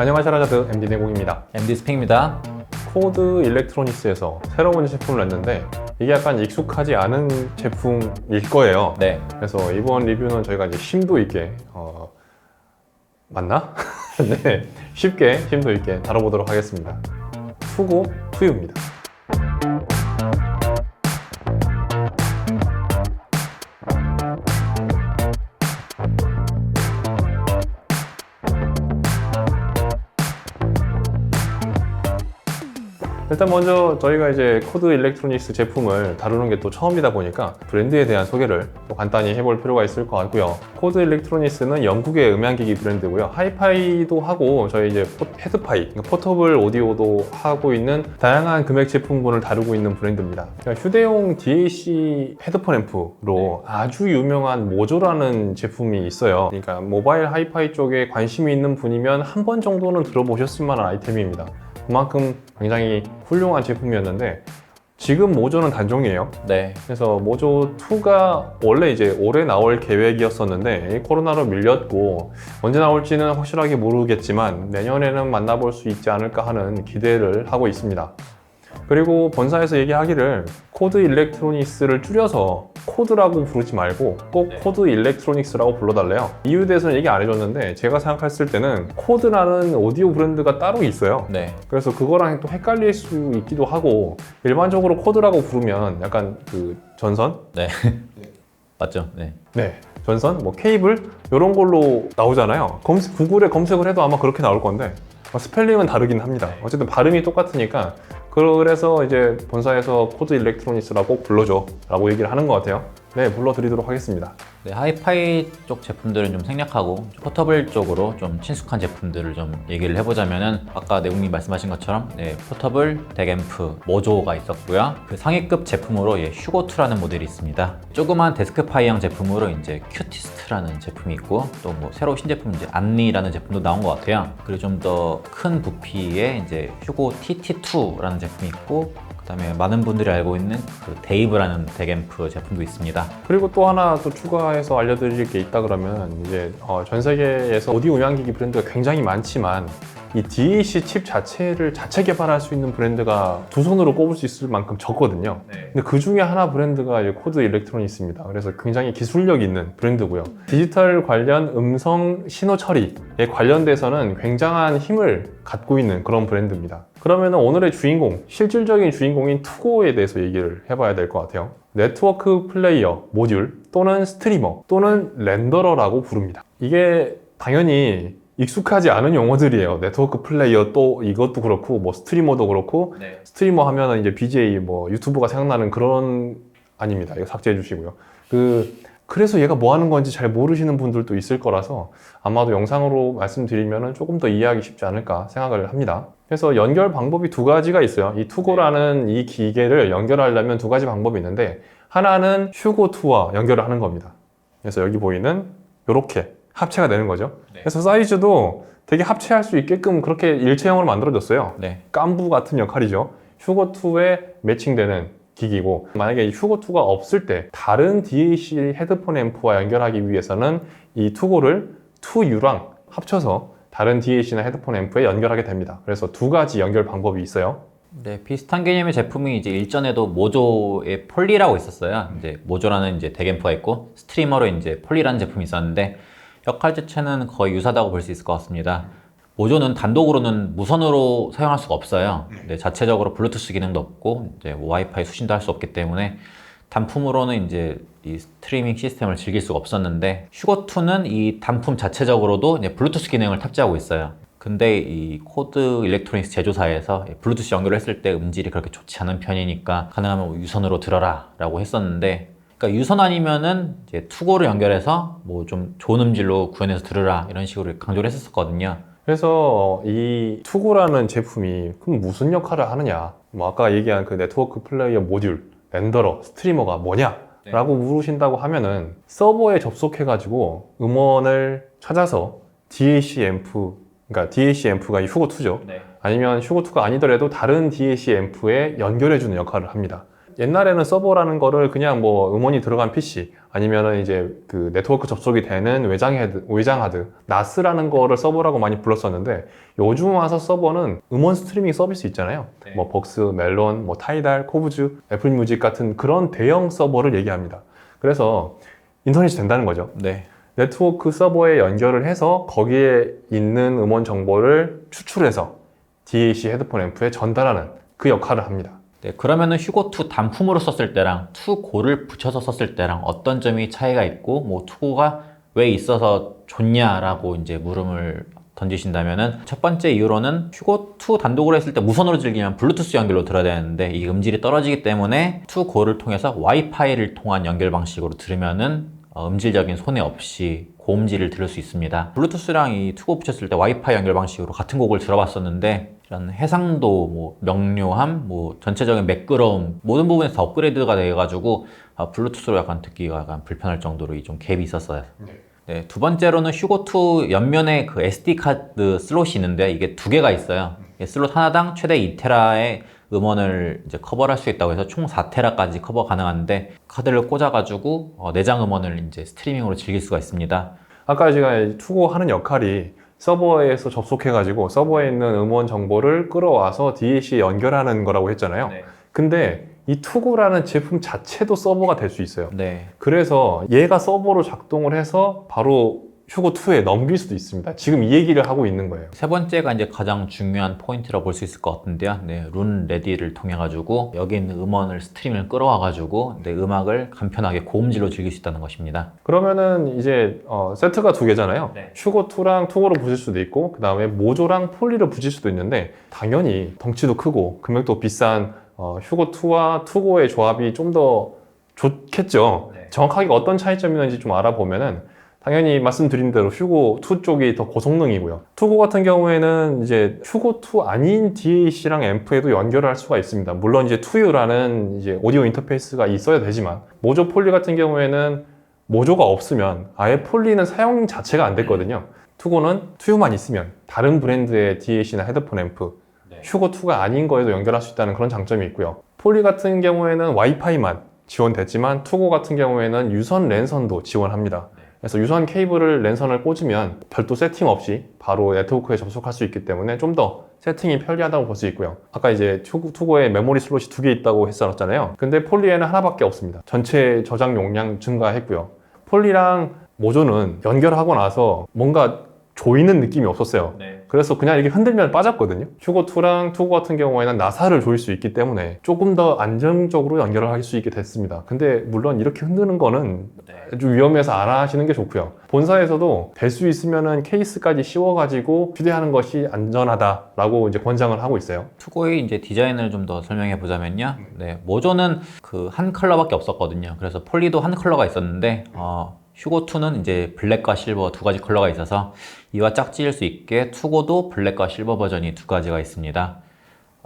안녕하세요, 라자드 MD내공입니다. MD 스핑입니다. 코드 일렉트로닉스에서 새로운 제품을 냈는데 이게 약간 익숙하지 않은 제품일 거예요. 네. 그래서 이번 리뷰는 저희가 이제 심도 있게 맞나? 네, 쉽게 심도 있게 다뤄보도록 하겠습니다. 투고 투유입니다. 일단 먼저 저희가 이제 코드 일렉트로닉스 제품을 다루는 게 또 처음이다 보니까 브랜드에 대한 소개를 또 간단히 해볼 필요가 있을 것 같고요. 코드 일렉트로닉스는 영국의 음향기기 브랜드고요. 하이파이도 하고 저희 이제 헤드파이, 포터블 오디오도 하고 있는 다양한 금액 제품군을 다루고 있는 브랜드입니다. 그러니까 휴대용 DAC 헤드폰 앰프로 아주 유명한 모조라는 제품이 있어요. 그러니까 모바일 하이파이 쪽에 관심이 있는 분이면 한 번 정도는 들어보셨을 만한 아이템입니다. 그만큼 굉장히 훌륭한 제품이었는데 지금 모조는 단종이에요. 네. 그래서 모조2가 원래 이제 올해 나올 계획이었었는데 코로나로 밀렸고 언제 나올지는 확실하게 모르겠지만 내년에는 만나볼 수 있지 않을까 하는 기대를 하고 있습니다. 그리고 본사에서 얘기하기를 코드 일렉트로닉스를 줄여서 코드라고 부르지 말고 꼭 코드 일렉트로닉스라고 불러달래요. 이유에 대해서는 얘기 안 해줬는데 제가 생각했을 때는 코드라는 오디오 브랜드가 따로 있어요. 네. 그래서 그거랑 또 헷갈릴 수 있기도 하고 일반적으로 코드라고 부르면 약간 그 전선? 네. 맞죠? 네. 네. 전선? 뭐 케이블? 이런 걸로 나오잖아요. 구글에 검색을 해도 아마 그렇게 나올 건데 스펠링은 다르긴 합니다. 어쨌든 발음이 똑같으니까 그래서 이제 본사에서 코드 일렉트로닉스라고 불러줘 라고 얘기를 하는 것 같아요. 네, 불러드리도록 하겠습니다. 네, 하이파이 쪽 제품들은 좀 생략하고 포터블 쪽으로 좀 친숙한 제품들을 좀 얘기를 해보자면은 아까 내국님 말씀하신 것처럼 포터블 덱앰프 모조가 있었고요. 그 상위급 제품으로 휴고2라는 모델이 있습니다. 조그만 데스크파이형 제품으로 이제 큐티스트라는 제품이 있고 또 뭐 새로 신제품 이제 안리라는 제품도 나온 것 같아요. 그리고 좀 더 큰 부피의 이제 휴고 TT2라는 제품이 있고 그다음에 많은 분들이 알고 있는 그 데이브라는 덱앰프 제품도 있습니다. 그리고 또 하나 또 추가해서 알려드릴 게 있다 그러면 이제 전 세계에서 오디오 음향기기 브랜드가 굉장히 많지만 이 DAC 칩 자체를 자체 개발할 수 있는 브랜드가 두 손으로 꼽을 수 있을 만큼 적거든요. 근데 그 중에 하나 브랜드가 이제 코드 일렉트로닉스입니다. 그래서 굉장히 기술력 있는 브랜드고요. 디지털 관련 음성 신호 처리에 관련돼서는 굉장한 힘을 갖고 있는 그런 브랜드입니다. 그러면 오늘의 주인공, 실질적인 주인공인 투고에 대해서 얘기를 해봐야 될 것 같아요. 네트워크 플레이어, 모듈 또는 스트리머 또는 렌더러라고 부릅니다. 이게 당연히 익숙하지 않은 용어들이에요. 네트워크 플레이어 또 이것도 그렇고 뭐 스트리머도 그렇고 스트리머 하면은 이제 BJ 뭐 유튜브가 생각나는 그런 아닙니다. 이거 삭제해 주시고요. 그래서 얘가 뭐 하는 건지 잘 모르시는 분들도 있을 거라서 아마도 영상으로 말씀드리면은 조금 더 이해하기 쉽지 않을까 생각을 합니다. 그래서 연결 방법이 두 가지가 있어요. 이 투고라는 이 기계를 연결하려면 두 가지 방법이 있는데 하나는 휴고2와 연결을 하는 겁니다. 그래서 여기 보이는 이렇게 합체가 되는 거죠. 그래서 사이즈도 되게 합체할 수 있게끔 그렇게 일체형으로 만들어졌어요. 깐부 같은 역할이죠. 휴고2에 매칭되는 기기고 만약에 휴고2가 없을 때 다른 DAC 헤드폰 앰프와 연결하기 위해서는 이 투고를 투유랑 합쳐서 다른 DAC나 헤드폰 앰프에 연결하게 됩니다. 그래서 두 가지 연결 방법이 있어요. 네, 비슷한 개념의 제품이 이제 일전에도 모조의 폴리라고 있었어요. 이제 모조라는 이제 덱앰프가 있고 스트리머로 이제 폴리라는 제품이 있었는데 역할 자체는 거의 유사하다고 볼 수 있을 것 같습니다. 모조는 단독으로는 무선으로 사용할 수가 없어요. 근데 자체적으로 블루투스 기능도 없고 이제 와이파이 수신도 할 수 없기 때문에 단품으로는 이제 이 스트리밍 시스템을 즐길 수가 없었는데 휴고2는 이 단품 자체적으로도 이제 블루투스 기능을 탑재하고 있어요. 근데 이 코드 일렉트로닉스 제조사에서 블루투스 연결을 했을 때 음질이 그렇게 좋지 않은 편이니까 가능하면 유선으로 들어라 라고 했었는데 그러니까 유선 아니면은 이제 투고를 연결해서 뭐 좀 좋은 음질로 구현해서 들으라 이런 식으로 강조를 했었거든요. 그래서 이 투고라는 제품이 그럼 무슨 역할을 하느냐? 뭐 아까 얘기한 그 네트워크 플레이어 모듈, 렌더러, 스트리머가 뭐냐? 라고 물으신다고 하면은 서버에 접속해가지고 음원을 찾아서 DAC 앰프, 그러니까 DAC 앰프가 이 휴고2죠. 아니면 휴고2가 아니더라도 다른 DAC 앰프에 연결해주는 역할을 합니다. 옛날에는 서버라는 거를 그냥 뭐 음원이 들어간 PC 아니면은 이제 그 네트워크 접속이 되는 외장 하드, NAS라는 거를 서버라고 많이 불렀었는데 요즘 와서 서버는 음원 스트리밍 서비스 있잖아요. 네. 뭐 벅스, 멜론, 뭐 타이달, 코브즈, 애플 뮤직 같은 그런 대형 서버를 얘기합니다. 그래서 인터넷이 된다는 거죠. 네. 네트워크 서버에 연결을 해서 거기에 있는 음원 정보를 추출해서 DAC 헤드폰 앰프에 전달하는 그 역할을 합니다. 네, 그러면은 휴고2 단품으로 썼을 때랑 투고를 붙여서 썼을 때랑 어떤 점이 차이가 있고, 뭐 투고가 왜 있어서 좋냐라고 이제 물음을 던지신다면은 첫 번째 이유로는 휴고2 단독으로 했을 때 무선으로 즐기면 블루투스 연결로 들어야 되는데 이 음질이 떨어지기 때문에 투고를 통해서 와이파이를 통한 연결 방식으로 들으면은 음질적인 손해 없이 고음질을 들을 수 있습니다. 블루투스랑 이 투고 붙였을 때 와이파이 연결 방식으로 같은 곡을 들어봤었는데 이런 해상도, 뭐 명료함, 뭐 전체적인 매끄러움 모든 부분에서 다 업그레이드가 돼가지고 블루투스로 약간 듣기가 약간 불편할 정도로 좀 갭이 있었어요. 네, 두 번째로는 휴고2 옆면에 그 SD 카드 슬롯이 있는데 이게 두 개가 있어요. 슬롯 하나당 최대 2테라의 음원을 이제 커버할 수 있다고 해서 총 4테라까지 커버 가능한데 카드를 꽂아가지고 내장 음원을 이제 스트리밍으로 즐길 수가 있습니다. 아까 제가 투고 하는 역할이 서버에서 접속해가지고 서버에 있는 음원 정보를 끌어와서 DAC에 연결하는 거라고 했잖아요. 네. 근데 이 투고라는 제품 자체도 서버가 될 수 있어요. 네. 그래서 얘가 서버로 작동을 해서 바로 휴고2에 넘길 수도 있습니다. 지금 이 얘기를 하고 있는 거예요. 세 번째가 이제 가장 중요한 포인트라고 볼 수 있을 것 같은데요. 네, 룬 레디를 통해 가지고 여기 있는 음원을 스트리밍을 끌어와 가지고 음악을 간편하게 고음질로 즐길 수 있다는 것입니다. 그러면은 이제 세트가 두 개잖아요. 네. 휴고2랑 투고로 붙일 수도 있고 그 다음에 모조랑 폴리로 붙일 수도 있는데 당연히 덩치도 크고 금액도 비싼 휴고2와 투고의 조합이 좀 더 좋겠죠. 네. 정확하게 어떤 차이점이 있는지 좀 알아보면은 당연히 말씀드린 대로 휴고2 쪽이 더 고성능이고요. 투고 같은 경우에는 이제 휴고2 아닌 DAC랑 앰프에도 연결을 할 수가 있습니다. 물론 이제 2U라는 이제 오디오 인터페이스가 있어야 되지만 모조 폴리 같은 경우에는 모조가 없으면 아예 폴리는 사용 자체가 안 됐거든요. 투고는 2U만 있으면 다른 브랜드의 DAC나 헤드폰 앰프 휴고2가 아닌 거에도 연결할 수 있다는 그런 장점이 있고요. 폴리 같은 경우에는 와이파이만 지원됐지만 투고 같은 경우에는 유선 랜선도 지원합니다. 그래서 유선 케이블을 랜선을 꽂으면 별도 세팅 없이 바로 네트워크에 접속할 수 있기 때문에 좀 더 세팅이 편리하다고 볼 수 있고요. 아까 이제 투고에 메모리 슬롯이 두 개 있다고 했었잖아요. 근데 폴리에는 하나밖에 없습니다. 전체 저장 용량 증가했고요. 폴리랑 모조는 연결하고 나서 뭔가 조이는 느낌이 없었어요. 네. 그래서 그냥 이렇게 흔들면 빠졌거든요. 휴고2랑 투고 같은 경우에는 나사를 조일 수 있기 때문에 조금 더 안정적으로 연결을 할 수 있게 됐습니다. 근데 물론 이렇게 흔드는 거는 좀 위험해서 안 하시는 게 좋고요. 본사에서도 될 수 있으면은 케이스까지 씌워가지고 휴대하는 것이 안전하다라고 이제 권장을 하고 있어요. 투고의 이제 디자인을 좀 더 설명해 보자면요. 네, 모조는 그 한 컬러밖에 없었거든요. 그래서 폴리도 한 컬러가 있었는데 휴고2는 이제 블랙과 실버 두 가지 컬러가 있어서 이와 짝지을 수 있게 투고도 블랙과 실버 버전이 두 가지가 있습니다.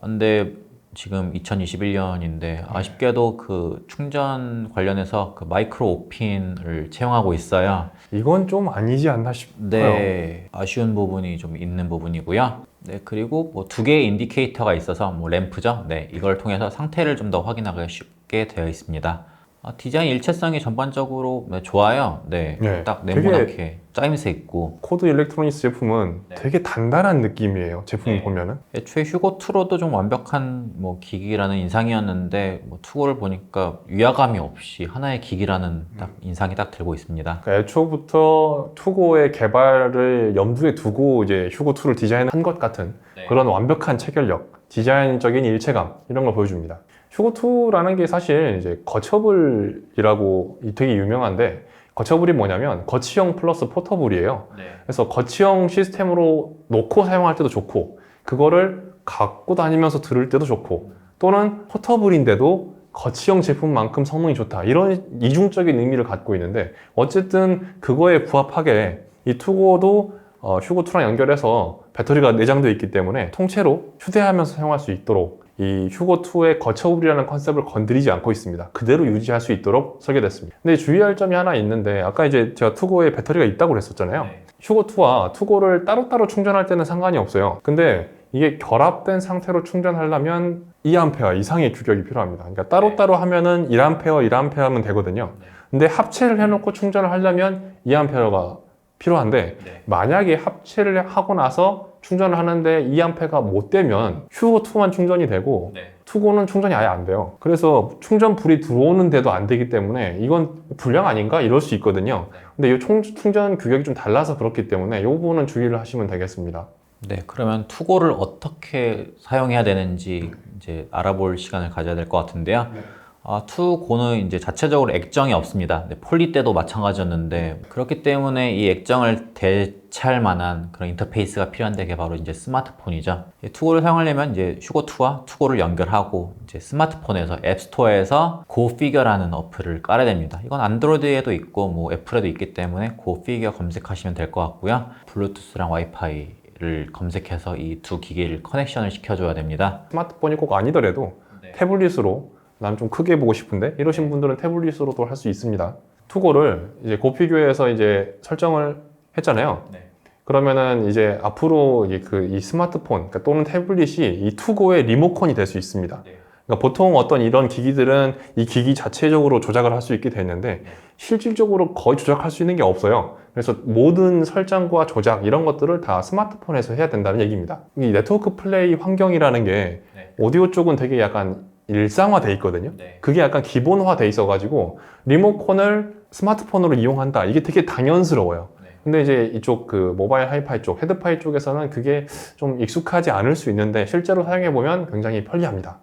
근데 지금 2021년인데 아쉽게도 그 충전 관련해서 그 마이크로 오핀을 채용하고 있어요. 이건 좀 아니지 않나 싶어요. 네, 아쉬운 부분이 좀 있는 부분이고요. 네, 그리고 뭐 두 개의 인디케이터가 있어서 뭐 램프죠. 네, 이걸 통해서 상태를 좀 더 확인하기 쉽게 되어 있습니다. 디자인 일체성이 전반적으로 좋아요. 네, 네, 딱 되게 네모나게 짜임새 있고. 코드 일렉트로닉스 제품은 되게 단단한 느낌이에요. 제품을 보면은. 애초에 휴고2로도 좀 완벽한 뭐 기기라는 인상이었는데 뭐 투고를 보니까 위화감이 없이 하나의 기기라는 딱 인상이 딱 들고 있습니다. 그러니까 애초부터 투고의 개발을 염두에 두고 이제 휴고2를 디자인한 것 같은 그런 완벽한 체결력, 디자인적인 일체감 이런 걸 보여줍니다. 휴고2라는 게 사실 이제 거처블이라고 되게 유명한데 거처블이 뭐냐면 거치형 플러스 포터블이에요. 그래서 거치형 시스템으로 놓고 사용할 때도 좋고 그거를 갖고 다니면서 들을 때도 좋고 또는 포터블인데도 거치형 제품만큼 성능이 좋다 이런 이중적인 의미를 갖고 있는데 어쨌든 그거에 부합하게 이 투고도 휴고2랑 연결해서 배터리가 내장되어 있기 때문에 통째로 휴대하면서 사용할 수 있도록 이 휴고2의 거처블이라는 컨셉을 건드리지 않고 있습니다. 그대로 유지할 수 있도록 설계됐습니다. 근데 주의할 점이 하나 있는데 아까 이제 제가 투고에 배터리가 있다고 그랬었잖아요. 휴고2와 투고를 따로따로 충전할 때는 상관이 없어요. 근데 이게 결합된 상태로 충전하려면 2A 이상의 규격이 필요합니다. 그러니까 따로따로 하면은 1A, 1A 하면 되거든요. 근데 합체를 해놓고 충전을 하려면 2A가 필요한데 만약에 합체를 하고 나서 충전을 하는데 2A가 못 되면 휴고2만 충전이 되고 투고는 충전이 아예 안 돼요. 그래서 충전 불이 들어오는데도 안 되기 때문에 이건 불량 아닌가? 이럴 수 있거든요. 근데 이 충전 규격이 좀 달라서 그렇기 때문에 이 부분은 주의를 하시면 되겠습니다. 네, 그러면 투고를 어떻게 사용해야 되는지 이제 알아볼 시간을 가져야 될 것 같은데요. 투고는 이제 자체적으로 액정이 없습니다. 폴리 때도 마찬가지였는데 그렇기 때문에 이 액정을 대체할 만한 그런 인터페이스가 필요한데 그게 바로 이제 스마트폰이죠. 투고를 사용하려면 이제 휴고2와 투고를 연결하고 이제 스마트폰에서 앱스토어에서 고피겨라는 어플을 깔아야 됩니다. 이건 안드로이드에도 있고 뭐 애플에도 있기 때문에 고피겨 검색하시면 될 것 같고요. 블루투스랑 와이파이를 검색해서 이 두 기기를 커넥션을 시켜줘야 됩니다. 스마트폰이 꼭 아니더라도 태블릿으로 난 좀 크게 보고 싶은데 이러신 분들은 태블릿으로도 할 수 있습니다. 투고를 이제 고피규어에서 이제 설정을 했잖아요. 그러면은 이제 앞으로 이 스마트폰 또는 태블릿이 이 투고의 리모컨이 될 수 있습니다. 그러니까 보통 어떤 이런 기기들은 이 기기 자체적으로 조작을 할 수 있게 되는데 실질적으로 거의 조작할 수 있는 게 없어요. 그래서 모든 설정과 조작 이런 것들을 다 스마트폰에서 해야 된다는 얘기입니다. 이 네트워크 플레이 환경이라는 게 오디오 쪽은 되게 약간 일상화돼 있거든요. 그게 약간 기본화돼 있어가지고 리모컨을 스마트폰으로 이용한다. 이게 되게 당연스러워요. 근데 이제 이쪽 그 모바일 하이파이 쪽, 헤드파이 쪽에서는 그게 좀 익숙하지 않을 수 있는데 실제로 사용해보면 굉장히 편리합니다.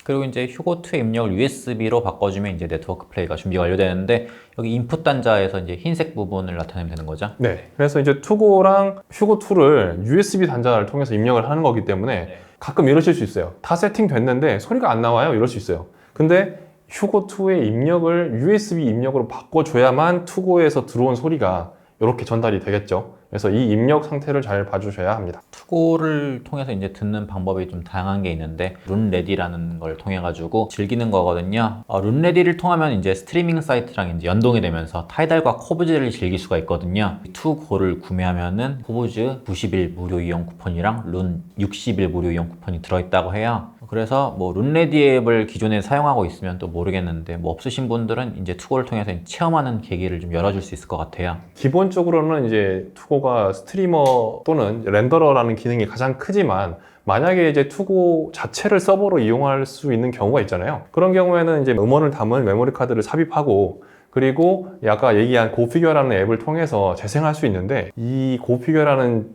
그리고 이제 휴고2의 입력을 USB로 바꿔주면 이제 네트워크 플레이가 준비 완료되는데 여기 인풋 단자에서 이제 흰색 부분을 나타내면 되는 거죠. 네. 그래서 이제 투고랑 휴고2를 USB 단자를 통해서 입력을 하는 거기 때문에 가끔 이러실 수 있어요. 다 세팅됐는데 소리가 안 나와요. 이럴 수 있어요. 근데 휴고2의 입력을 USB 입력으로 바꿔줘야만 투고에서 들어온 소리가 이렇게 전달이 되겠죠. 그래서 이 입력 상태를 잘 봐주셔야 합니다. 투고를 통해서 이제 듣는 방법이 좀 다양한 게 있는데 룬레디라는 걸 통해 가지고 즐기는 거거든요. 룬레디를 통하면 이제 스트리밍 사이트랑 이제 연동이 되면서 타이달과 코브즈를 즐길 수가 있거든요. 투고를 구매하면은 코브즈 90일 무료 이용 쿠폰이랑 룬 60일 무료 이용 쿠폰이 들어있다고 해요. 그래서 뭐 룬레디 앱을 기존에 사용하고 있으면 또 모르겠는데 뭐 없으신 분들은 이제 투고를 통해서 체험하는 계기를 좀 열어줄 수 있을 것 같아요. 기본적으로는 이제 투고가 스트리머 또는 렌더러라는 기능이 가장 크지만 만약에 이제 투고 자체를 서버로 이용할 수 있는 경우가 있잖아요. 그런 경우에는 이제 음원을 담은 메모리 카드를 삽입하고 그리고 아까 얘기한 고피겨라는 앱을 통해서 재생할 수 있는데 이 고피겨라는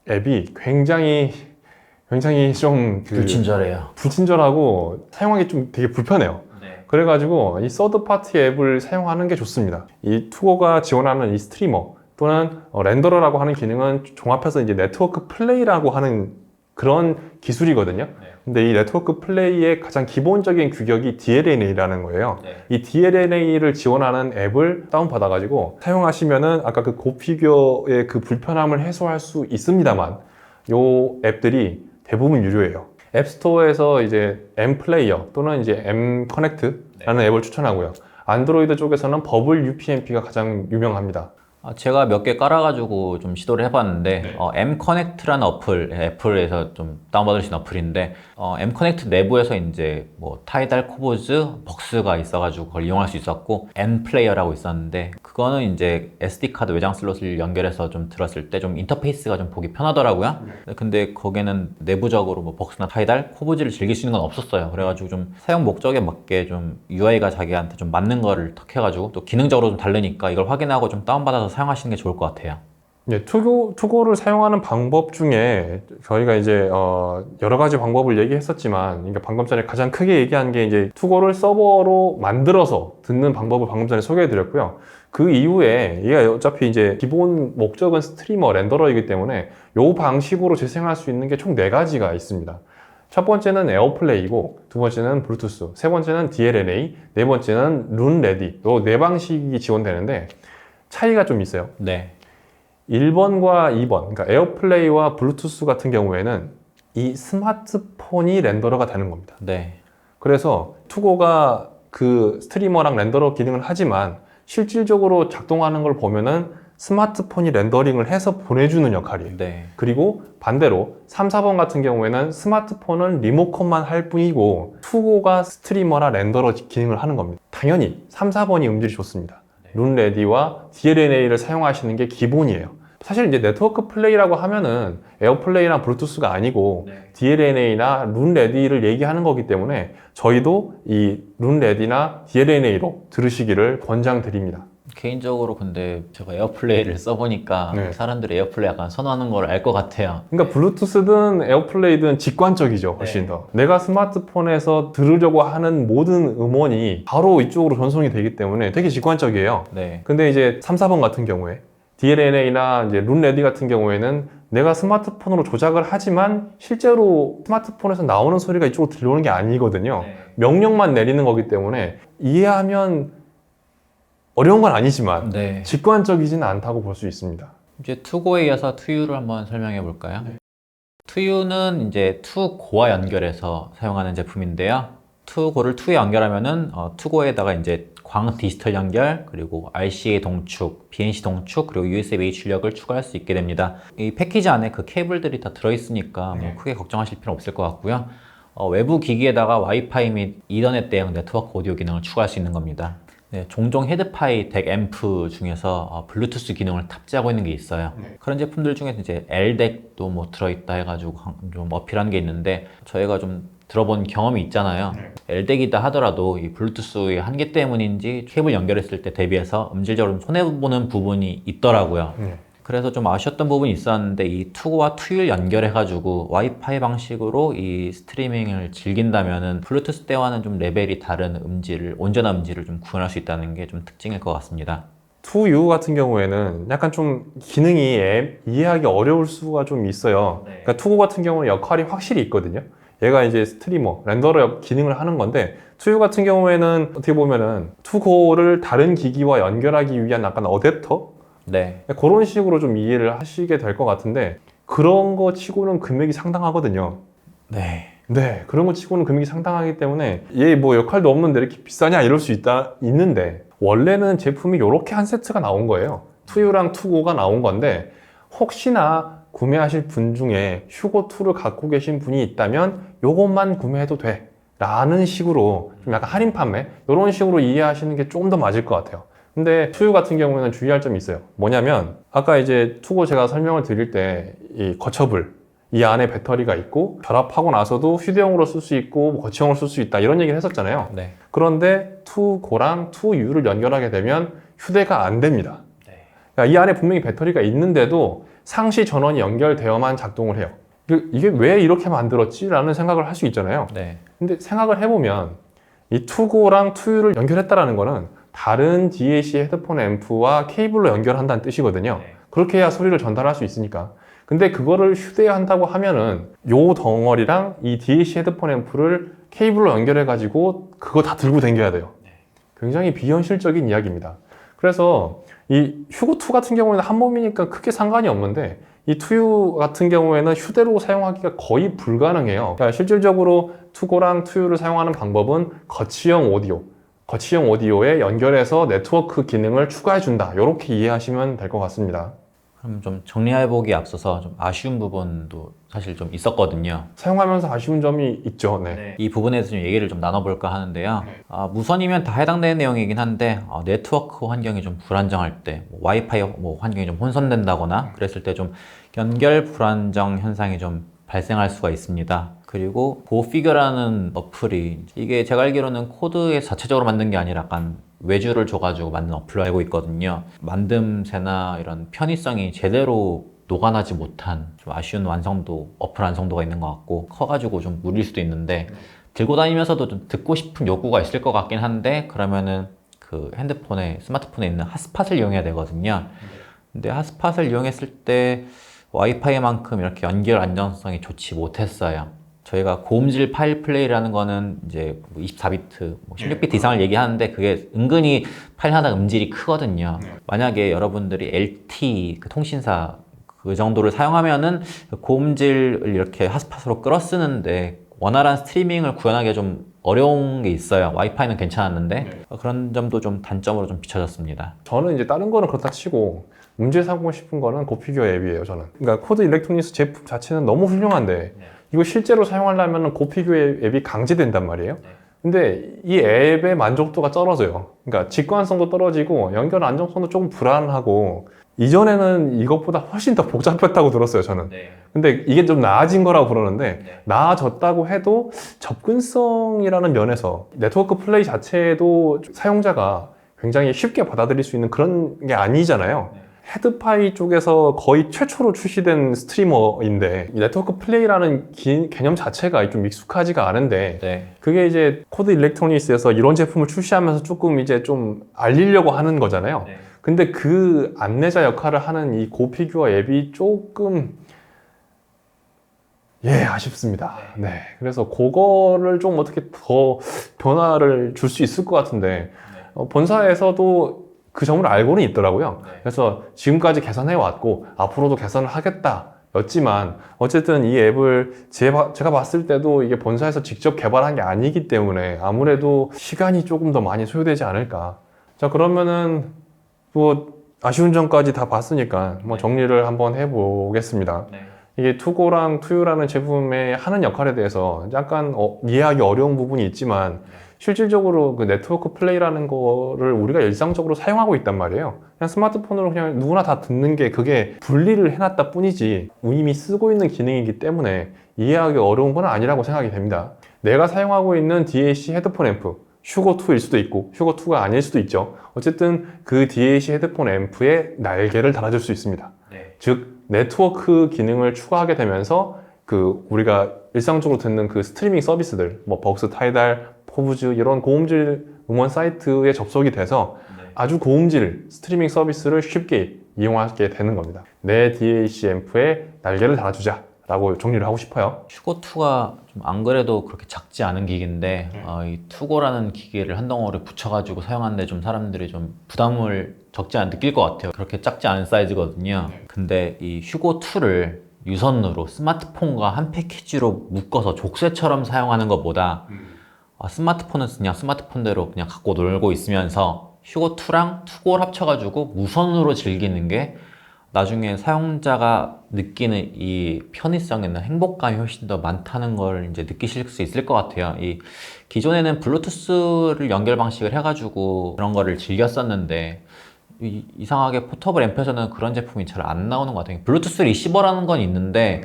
앱이 굉장히 좀 불친절하고 사용하기 좀 되게 불편해요. 그래가지고 이 서드 파티 앱을 사용하는 게 좋습니다. 이 투고가 지원하는 이 스트리머 또는 렌더러라고 하는 기능은 종합해서 이제 네트워크 플레이라고 하는 그런 기술이거든요. 근데 이 네트워크 플레이의 가장 기본적인 규격이 DLNA라는 거예요. 이 DLNA를 지원하는 앱을 다운받아가지고 사용하시면은 아까 그 고피규어의 그 불편함을 해소할 수 있습니다만 요 앱들이 대부분 유료예요. 앱스토어에서 이제 M 플레이어 또는 이제 M 커넥트라는 앱을 추천하고요. 안드로이드 쪽에서는 버블 UPnP가 가장 유명합니다. 제가 몇 개 깔아가지고 좀 시도를 해봤는데 M 커넥트라는 어플, 애플에서 좀 다운받을 수 있는 어플인데 M 커넥트 내부에서 이제 뭐 타이달, 코보즈, 벅스가 있어가지고 그걸 이용할 수 있었고 M 플레이어라고 있었는데 그거는 이제 SD 카드 외장 슬롯을 연결해서 좀 들었을 때 좀 인터페이스가 좀 보기 편하더라고요. 근데 거기는 내부적으로 뭐 벅스나 타이달, 코보즈를 즐길 수 있는 건 없었어요. 그래가지고 좀 사용 목적에 맞게 좀 UI가 자기한테 좀 맞는 거를 턱해가지고 또 기능적으로 좀 다르니까 이걸 확인하고 좀 다운받아서 사용하시는 게 좋을 것 같아요. 네, 투고를 사용하는 방법 중에 저희가 이제 여러 가지 방법을 얘기했었지만, 그러니까 방금 전에 가장 크게 얘기한 게 이제 투고를 서버로 만들어서 듣는 방법을 방금 전에 소개해드렸고요. 그 이후에 얘가 어차피 이제 기본 목적은 스트리머, 렌더러이기 때문에 이 방식으로 재생할 수 있는 게 총 4가지가 있습니다. 첫 번째는 에어플레이고, 두 번째는 블루투스, 세 번째는 DLNA, 네 번째는 룬레디. 이 4방식이 지원되는데 차이가 좀 있어요. 네. 1번과 2번, 그러니까 에어플레이와 블루투스 같은 경우에는 이 스마트폰이 렌더러가 되는 겁니다. 네. 그래서 투고가 그 스트리머랑 렌더러 기능을 하지만 실질적으로 작동하는 걸 보면은 스마트폰이 렌더링을 해서 보내주는 역할이에요. 네. 그리고 반대로 3, 4번 같은 경우에는 스마트폰은 리모컨만 할 뿐이고 투고가 스트리머나 렌더러 기능을 하는 겁니다. 당연히 3, 4번이 음질이 좋습니다. 룬레디와 DLNA를 사용하시는 게 기본이에요. 사실 이제 네트워크 플레이라고 하면은 에어플레이나 블루투스가 아니고 DLNA나 룬레디를 얘기하는 거기 때문에 저희도 이 룬레디나 DLNA로 들으시기를 권장드립니다. 개인적으로 근데 제가 에어플레이를 써보니까 네. 사람들이 에어플레이 약간 선호하는 걸 알 것 같아요. 그러니까 블루투스든 에어플레이든 직관적이죠, 훨씬 더. 내가 스마트폰에서 들으려고 하는 모든 음원이 바로 이쪽으로 전송이 되기 때문에 되게 직관적이에요. 네. 근데 이제 3, 4번 같은 경우에 DLNA나 이제 룬레디 같은 경우에는 내가 스마트폰으로 조작을 하지만 실제로 스마트폰에서 나오는 소리가 이쪽으로 들려오는 게 아니거든요. 명령만 내리는 거기 때문에 이해하면 어려운 건 아니지만 네. 직관적이지는 않다고 볼 수 있습니다. 이제 투고에 이어서 투유를 한번 설명해 볼까요? 투유는 이제 투고와 연결해서 사용하는 제품인데요. 투고를 투에 연결하면은 투고에다가 이제 광 디지털 연결, 그리고 RCA 동축, BNC 동축, 그리고 USB-A 출력을 추가할 수 있게 됩니다. 이 패키지 안에 그 케이블들이 다 들어있으니까 뭐 크게 걱정하실 필요는 없을 것 같고요. 외부 기기에다가 와이파이 및 이더넷 대응 네트워크 오디오 기능을 추가할 수 있는 겁니다. 네, 종종 헤드파이 덱 앰프 중에서 블루투스 기능을 탑재하고 있는 게 있어요. 그런 제품들 중에 이제 L덱도 뭐 들어있다 해가지고 좀 어필한 게 있는데 저희가 좀 들어본 경험이 있잖아요. L덱이다 하더라도 이 블루투스의 한계 때문인지 케이블 연결했을 때 대비해서 음질적으로 좀 손해보는 부분이 있더라고요. 그래서 좀 아쉬웠던 부분이 있었는데 이 투고와 투유를 연결해가지고 와이파이 방식으로 이 스트리밍을 즐긴다면은 블루투스 때와는 좀 레벨이 다른 음질을, 온전한 음질을 좀 구현할 수 있다는 게 좀 특징일 것 같습니다. 투유 같은 경우에는 약간 좀 기능이 이해하기 어려울 수가 좀 있어요. 그러니까 투고 같은 경우는 역할이 확실히 있거든요. 얘가 이제 스트리머, 렌더러 기능을 하는 건데 투유 같은 경우에는 어떻게 보면은 투고를 다른 기기와 연결하기 위한 약간 어댑터? 네. 그런 식으로 좀 이해를 하시게 될 것 같은데 그런 거 치고는 금액이 상당하거든요. 네. 네, 그런 거 치고는 금액이 상당하기 때문에 얘 뭐 역할도 없는데 이렇게 비싸냐 이럴 수 있는데 원래는 제품이 이렇게 한 세트가 나온 거예요. 투유랑 투고가 나온 건데 혹시나 구매하실 분 중에 휴고2를 갖고 계신 분이 있다면 요것만 구매해도 돼 라는 식으로 좀 약간 할인 판매 이런 식으로 이해하시는 게 조금 더 맞을 것 같아요. 근데 투유 같은 경우에는 주의할 점이 있어요. 뭐냐면 아까 이제 투고 제가 설명을 드릴 때 이 거처블 이 안에 배터리가 있고 결합하고 나서도 휴대용으로 쓸 수 있고 거치용으로 쓸 수 있다 이런 얘기를 했었잖아요. 네. 그런데 투고랑 투유를 연결하게 되면 휴대가 안 됩니다. 그러니까 이 안에 분명히 배터리가 있는데도 상시 전원이 연결되어만 작동을 해요. 이게 왜 이렇게 만들었지? 라는 생각을 할 수 있잖아요. 네. 근데 생각을 해보면 이 투고랑 투유를 연결했다라는 거는 다른 DAC 헤드폰 앰프와 케이블로 연결한다는 뜻이거든요. 그렇게 해야 소리를 전달할 수 있으니까. 근데 그거를 휴대한다고 하면은 요 덩어리랑 이 DAC 헤드폰 앰프를 케이블로 연결해가지고 그거 다 들고 다녀야 돼요. 굉장히 비현실적인 이야기입니다. 그래서 이 휴고2 같은 경우에는 한 몸이니까 크게 상관이 없는데 이 투유 같은 경우에는 휴대로 사용하기가 거의 불가능해요. 그러니까 실질적으로 투고랑 투유를 사용하는 방법은 거치형 오디오에 연결해서 네트워크 기능을 추가해준다. 이렇게 이해하시면 될 것 같습니다. 그럼 좀 정리해보기에 앞서서 좀 아쉬운 부분도 사실 좀 있었거든요. 사용하면서 아쉬운 점이 있죠. 네. 이 부분에서 좀 얘기를 좀 나눠볼까 하는데요. 무선이면 다 해당되는 내용이긴 한데 네트워크 환경이 좀 불안정할 때 와이파이 환경이 좀 혼선된다거나 그랬을 때 좀 연결 불안정 현상이 좀 발생할 수가 있습니다. 그리고 고피겨라는 어플이 이게 제가 알기로는 코드에 자체적으로 만든 게 아니라 약간 외주를 줘가지고 만든 어플로 알고 있거든요. 만듦새나 이런 편의성이 제대로 녹아나지 못한 좀 아쉬운 어플 완성도가 있는 것 같고 커가지고 좀 무릴 수도 있는데 들고 다니면서도 좀 듣고 싶은 욕구가 있을 것 같긴 한데 그러면은 그 스마트폰에 있는 핫스팟을 이용해야 되거든요. 근데 핫스팟을 이용했을 때 와이파이만큼 이렇게 연결 안정성이 좋지 못했어요. 저희가 고음질 파일 플레이라는 거는 이제 24비트, 16비트 이상을 얘기하는데 그게 은근히 파일 하나 음질이 크거든요. 만약에 여러분들이 LT 그 통신사 그 정도를 사용하면은 고음질을 이렇게 핫스팟으로 끌어 쓰는데 원활한 스트리밍을 구현하기가 좀 어려운 게 있어요. 와이파이는 괜찮았는데 그런 점도 좀 단점으로 좀 비춰졌습니다. 저는 이제 다른 거는 그렇다 치고 문제 삼고 싶은 거는 고피규어 앱이에요, 저는. 그러니까 코드 일렉트로닉스 제품 자체는 너무 훌륭한데 이거 실제로 사용하려면 고피규어 앱이 강제된단 말이에요. 근데 이 앱의 만족도가 떨어져요. 그러니까 직관성도 떨어지고 연결 안정성도 조금 불안하고 이전에는 이것보다 훨씬 더 복잡했다고 들었어요, 저는. 근데 이게 좀 나아진 거라고 그러는데 나아졌다고 해도 접근성이라는 면에서 네트워크 플레이 자체도 사용자가 굉장히 쉽게 받아들일 수 있는 그런 게 아니잖아요. 헤드파이 쪽에서 거의 최초로 출시된 스트리머인데 이 네트워크 플레이라는 개념 자체가 좀 익숙하지가 않은데 그게 이제 코드 일렉트로닉스에서 이런 제품을 출시하면서 조금 이제 좀 알리려고 하는 거잖아요. 근데 그 안내자 역할을 하는 이 고피규어 앱이 조금 아쉽습니다. 네. 그래서 그거를 좀 어떻게 더 변화를 줄 수 있을 것 같은데 본사에서도 그 점을 알고는 있더라고요. 그래서 지금까지 개선해 왔고 앞으로도 개선을 하겠다 였지만 어쨌든 이 앱을 제가 봤을 때도 이게 본사에서 직접 개발한 게 아니기 때문에 아무래도 시간이 조금 더 많이 소요되지 않을까. 자, 그러면은 뭐 아쉬운 점까지 다 봤으니까 뭐 정리를 한번 해보겠습니다. 이게 투고랑 투유라는 제품의 하는 역할에 대해서 약간 이해하기 어려운 부분이 있지만 실질적으로 그 네트워크 플레이라는 거를 우리가 일상적으로 사용하고 있단 말이에요. 그냥 스마트폰으로 그냥 누구나 다 듣는 게 그게 분리를 해놨다 뿐이지 이미 쓰고 있는 기능이기 때문에 이해하기 어려운 건 아니라고 생각이 됩니다. 내가 사용하고 있는 DAC 헤드폰 앰프 슈거2일 수도 있고 슈거2가 아닐 수도 있죠. 어쨌든 그 DAC 헤드폰 앰프에 날개를 달아줄 수 있습니다. 즉 네트워크 기능을 추가하게 되면서 그 우리가 일상적으로 듣는 그 스트리밍 서비스들 뭐 벅스, 타이달, 포브즈 이런 고음질 음원 사이트에 접속이 돼서 아주 고음질 스트리밍 서비스를 쉽게 이용하게 되는 겁니다. 내 DAC 앰프에 날개를 달아주자 라고 정리를 하고 싶어요. 슈고2가 좀 안 그래도 그렇게 작지 않은 기기인데 이 투고라는 기계를 한 덩어리 붙여가지고 사용하는데 좀 사람들이 좀 부담을 적지 않게 느낄 것 같아요. 그렇게 작지 않은 사이즈거든요. 근데 이 슈고2를 유선으로 스마트폰과 한 패키지로 묶어서 족쇄처럼 사용하는 것보다 스마트폰은 그냥 스마트폰대로 그냥 갖고 놀고 있으면서 슈고2랑 투고를 합쳐가지고 무선으로 즐기는 게 나중에 사용자가 느끼는 이 편의성이나 행복감이 훨씬 더 많다는 걸 이제 느끼실 수 있을 것 같아요. 이 기존에는 블루투스를 연결 방식을 해가지고 그런 거를 즐겼었는데 이상하게 포터블 앰프에서는 그런 제품이 잘 안 나오는 것 같아요. 블루투스 리시버라는 건 있는데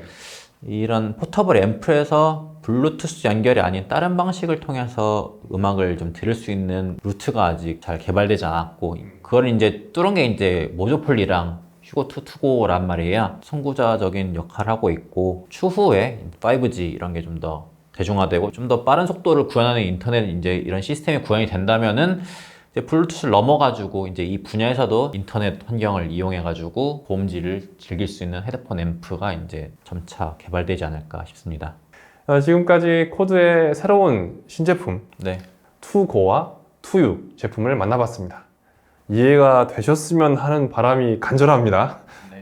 이런 포터블 앰프에서 블루투스 연결이 아닌 다른 방식을 통해서 음악을 좀 들을 수 있는 루트가 아직 잘 개발되지 않았고 그걸 이제 뚫은 게 이제 모조폴리랑 슈고2 투고란 말이에요. 선구자적인 역할을 하고 있고 추후에 5G 이런 게 좀 더 대중화되고 좀 더 빠른 속도를 구현하는 인터넷 이제 이런 시스템이 구현이 된다면은 이제 블루투스를 넘어가지고 이제 이 분야에서도 인터넷 환경을 이용해가지고 고음질을 즐길 수 있는 헤드폰 앰프가 이제 점차 개발되지 않을까 싶습니다. 지금까지 코드의 새로운 신제품 투고와 투유 제품을 만나봤습니다. 이해가 되셨으면 하는 바람이 간절합니다.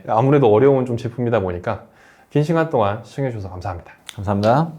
아무래도 어려운 좀 제품이다 보니까 긴 시간 동안 시청해 주셔서 감사합니다. 감사합니다.